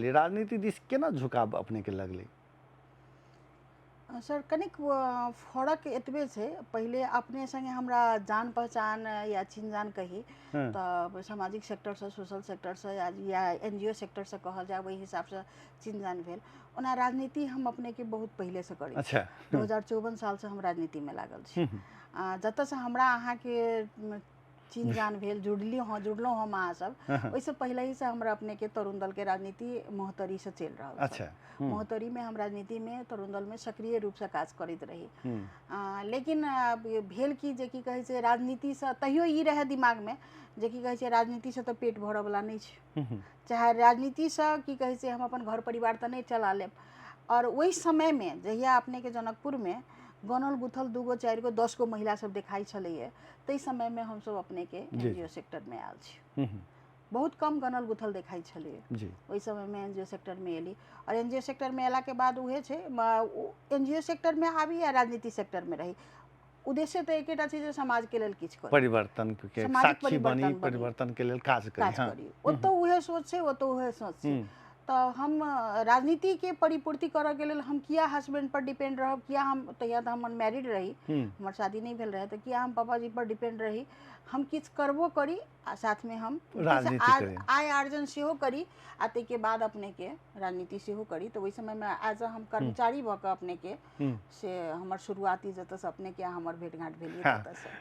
गेली, राजनीति दिस केना झुकाव अपने के लगले? सर कनिक फरक एतबे छै, पहिले अपने संगे हमरा जान पहचान या चिन्ह जान कही हाँ, तऽ सामाजिक सेक्टर से, सोशल सेक्टर से या एनजीओ सेक्टर से कहल जाए, वही हिसाब से चिन्ह जान भेल। ओना राजनीति हम अपने के बहुत पहिले से करै छी। अच्छा। 2054 साल से हम राजनीति में लागल छी। हम्म, जतऽ से हमरा अहाँ के चिन्ह जान भेल, जुड़लहुँ हम अहाँ सब, हाँ, ओहिसँ पहिले ही से हमरा अपने के तरुण दल के राजनीति मोहतरी से चल रहल छल। अच्छा। मोहतरी में हम राजनीति में, तरुण दल में सक्रिय रूप से काज करैत रही। हम्म, लेकिन भेल की जे की कहै छै, राजनीति से तैयो ई रहे दिमाग में जे की कहै छै, राजनीति से तो पेट भरऽ वाला नहीं छै। चाहे राजनीति से की कहै छै हम अपन घर परिवार तो नहीं चला लेब। और वही समय में जहिया अपने के जनकपुर में गनल गुथल 2 गो 4 गो 10 गो महिला सब देखाई छलैए, तै समय में हम सब अपने के जी, एनजीओ सेक्टर में आयल छी। बहुत कम गनल गुथल देखाई छलैए, जी, ओहि समय में एनजीओ सेक्टर में एली। और एनजीओ सेक्टर में अयला के बाद उहे छै, एनजीओ सेक्टर में आबी या राजनीति सेक्टर में रही, उद्देश्य तो एकेटा छै जे समाज के लेल किछु करी, परिवर्तन के सामाजिक साक्षी बनी, परिवर्तन बनी, परिवर्तन के लिए काज करी। काज हाँ, करी। ओतौ उहे सोच छै, ओतौ उहे सोच छै। तो हम राजनीति के परिपूर्ति करऽ के लेल हम किया हस्बैंड पर डिपेंड रहब, किया हम तहिया तो हम अनमैरिड रही, हमर शादी नहीं भेल रहे, तो किया हम पापा जी पर डिपेंड रही। हम किछु करबो करी आ साथ में हम राजनीति करी। आय आर्जन सेहो करी आ ताहि के बाद अपने के राजनीति सेहो करी। तो वही समय में एज हम कर्मचारी भऽ कऽ अपने के से हमर शुरुआती जतऽ से अपने के हमर भेंट घाट भेलिए हाँ। ततऽ से।